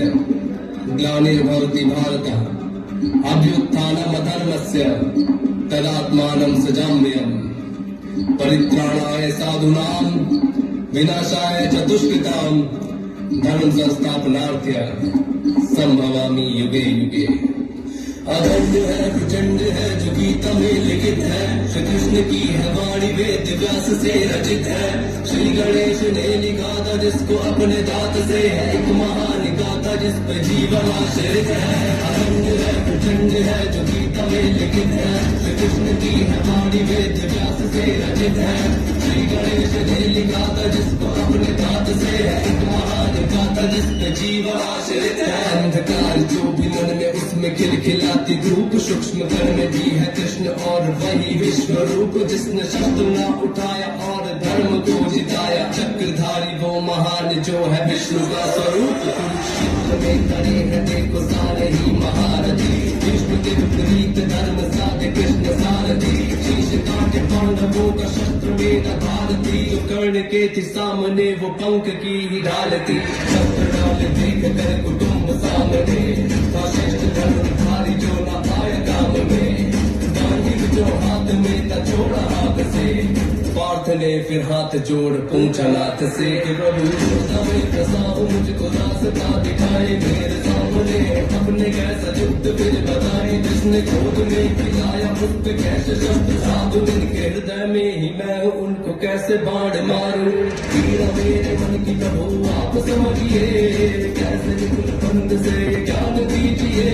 धर्मस्य ग्लानिर्भवति भारत अभ्युत्थानमधर्मस्य तदात्मानं सृजाम्यहम् परित्राणाय साधूनां विनाशाय च दुष्कृतां धर्म संस्थापनार्थ्य संभवामि युगे युगे। अदंड है प्रचंड है जो गीता में लिखित है, श्री कृष्ण की है वाणी वेद व्यास से रचित है। श्री गणेश ने लिखा था जिसको अपने दांत से है, एक महान गाथा जिस पे जीवन आश्रित है। अदंड है प्रचंड है जो गीता में लिखित है, श्री कृष्ण की है वाणी वेद व्यास से रचित है। श्री गणेश ने लिखा था जिसको अपने दांत से है, एक महान गाथा जिस पे जीवन आश्रित है। अंधकार जो भी मन में उसमें खिलखिलाती धूप, सूक्ष्म कण में भी है कृष्ण और वही विश्व रूप। जिसने शस्त्र न उठाया और धर्म को जिताया, चक्रधारी वो महान जो है विष्णु का स्वरूप। कुरुक्षेत्र में खड़े हैं देखो सारे ही महारथी, विष्णु के विपरीत धर्म साधे कृष्ण सारथी। शीश काटे पांडवों का शस्त्र मेरा भारती, जो कर्ण के थी सामने वो पंख की ही ढाल थी। शस्त्र डाल देख कर कुटुंब सामने, श्रेष्ठ धर्मधारी जो न आए काम में। गांधी जो हाथ में था छोड़ा हाथ से, पार्थ ने फिर हाथ जोड़ पूछा नाथ से कि प्रभु हमें प्रसाद मुझको रास्ता दिखाए मेरे सामने, अपने कैसा युद्ध फिर बताए। जिसने खोद में खिलाया मुझ पे कैसे शस्त्र साधु, इनके हृदय में ही मैं हूँ उनको कैसे बाण मारूं। पीड़ा मेरे मन की प्रभु आप समझिए, कैसे निकुल बंद से ज्ञान दीजिए।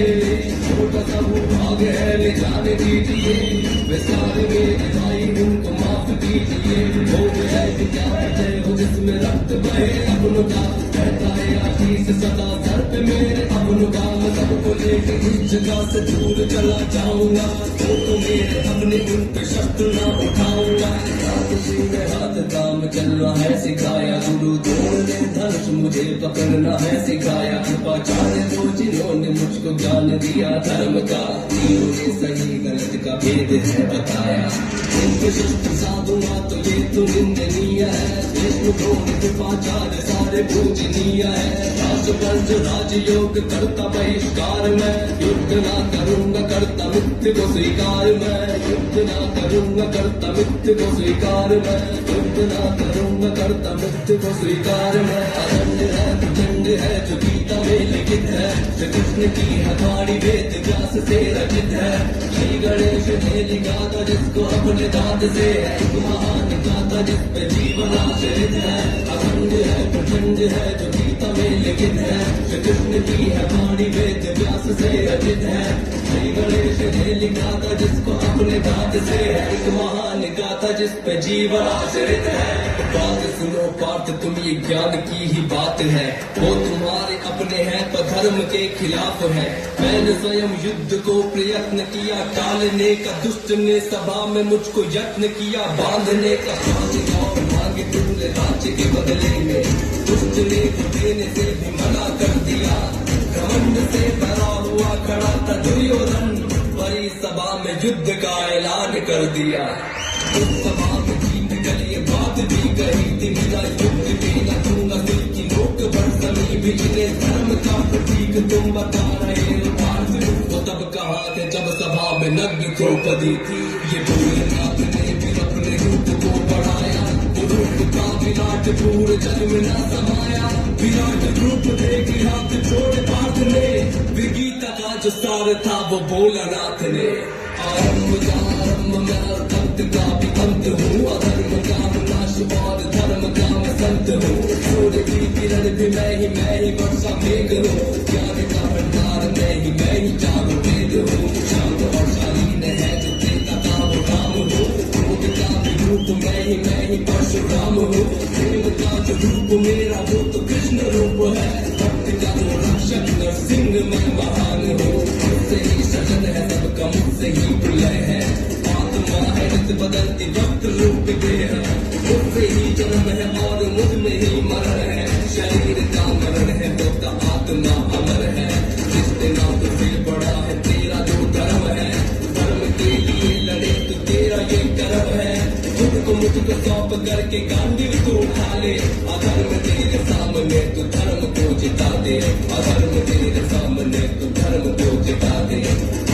छोटा सा वो भाग है ले जाने दीजिए, वे सारे मेरे भाई उनको माफ दीजिए। वो है विज्ञान जय हो जिसमें रक्त बहे, अपनों का कहता है आशीष सदा सर पे मेरे। अपनों का मैं सबको लेके इस जगह से दूर चला जाऊंगा, तो मेरे अपने उन पे शस्त्र न उठाऊंगा। में हाथ काम चलना है सिखाया, गुरु द्रोण ने धनुष मुझे पकड़ना है सिखाया। कृपाचार्य दो जिन्होंने मुझको ज्ञान दिया धर्म का, तीनों ने सही गलत का भेद है बताया। इनके शस्त्र साधूंगा तो ये तो निंदनीय है, विष्णु द्रोण कृपाचार्य सारे पूजनीय है। राजवंश राजयोग करता बहिष्कार मैं, युद्ध ना करूंगा करता मिथ्य को स्वीकार मैं। युद्ध ना करूंगा करता मिथ्य को स्वीकार मैं, युद्ध ना करूंगा करता मिथ्य को स्वीकार मैं। अदंड है प्रचंड है जो गीता में लिखित है, श्री कृष्ण की है वाणी वेद व्यास से रचित है। श्री गणेश ने लिखा था जिसको अपने दांत से है, एक महान गाथा जिस पे जीवन आश्रित है। अखंड है प्रचंड है जो गीता में लिखित है, श्री कृष्ण की है वाणी वेद व्यास से रचित है। श्री गणेश ने लिखा था जिसको अपने दांत से है, एक महान गाथा जिस पे जीवन आश्रित है। बात सुनो पार्थ तुम ये ज्ञान की ही बात है, वो तुम्हारे अपने हैं पर धर्म के खिलाफ है। मैंने स्वयं युद्ध को प्रयत्न किया टालने का, दुष्ट ने सभा में मुझको यत्न किया बांधने का। और मांगे तुमने राज्य के बदले में, दुष्ट ने देने से भी मना कर दिया। घमंड से भरा हुआ खड़ा था दुर्योधन, बड़ी सभा में युद्ध का ऐलान कर दिया। उस सभा में जीत गली बात भी कही थी, मेरा युद्ध भी न दूंगा दिल की नोक पर सभी भी। धर्म का प्रतीक तुम बता रहे हो पार्थ, वो तब कहा थे जब सभा में नग्न द्रौपदी थी। ये भोलेनाथ ने फिर अपने रूप को बढ़ाया, वो रूप का विराट पूर्ण जल में न समाया। विराट रूप देखी हाथ छोड़े पार्थ ने, गीता का जो सार था वो भोलानाथ ने। आरंभ मैं अंत का भी अंत हूँ, अधर्म का नाश और धर्म का मैं संत हूँ। सूर्य की किरण भी मैं ही वर्षा मेघ हूँ, ज्ञान का भंडार मैं ही चारों वेद हूँ। शांत और शालीन है जो त्रेता का वो राम हूँ, क्रोध का भी रूप मैं ही परशुराम हूँ। प्रेम का जो रूप मेरा वो तो कृष्ण रूप है, भक्ति का जो रक्षक नरसिंह मैं महान हूँ। मुझसे ही सजन है सबका मुझसे ही प्रलय है, आत्मा है नित बदलती वक्त रूप देह। मुझसे ही जन्म है और मुझ में ही मरण है, शरीर का मरण है तो आत्मा अमर है। जिसने ना तो फिर बड़ा है तेरा जो धर्म है, धर्म के लिए लड़े तो तेरा ये कर्म है। खुद को मुझको सौंप करके गांधी तू उठा ले। अधर्म तेरे सामने तू धर्म को जिता दे। अधर्म तेरे सामने तू धर्म को जिता दे।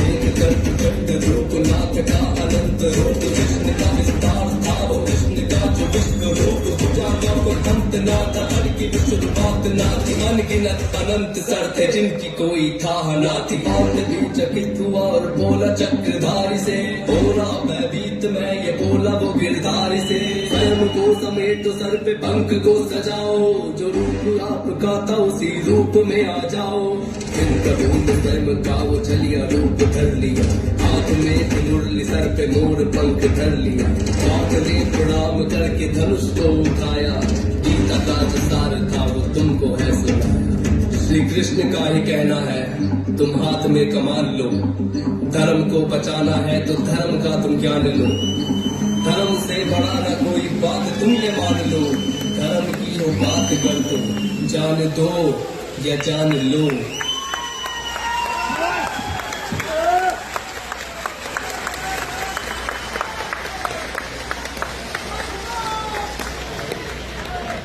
एक कंठ रूप नाथ का अनंत रूप कृष्ण का विस्तार था वो कृष्ण का जो विश्व रूप बुझा को अंत ना था हर की शुरुआत ना थी अनगिनत अनंत सर थे जिनकी कोई था ना थी। और भी चकित हुआ और बोला चक्रधारी से बोला भयभीत मैं ये बोला वो गिरधारी से स्वयं को समेटो सर पे पंख को सजाओ जो रूप आपका था उसी रूप में आ जाओ। फिर प्रभु ने स्वयं का वो छलिया रूप धर लिया हाथ में मुरली सर पे मोर पंख धर लिया। बाप ने प्रणाम करके धनुष को उठाया गीता का जो सार था वो तुमको है सुनाया। श्री कृष्ण का ही कहना है तुम हाथ में कमान लो। धर्म को बचाना है तो धर्म का तुम ज्ञान लो। धर्म से बड़ा ना कोई बात तुम ये मान लो। धर्म की हो बात कर दो जान दो या जान लो।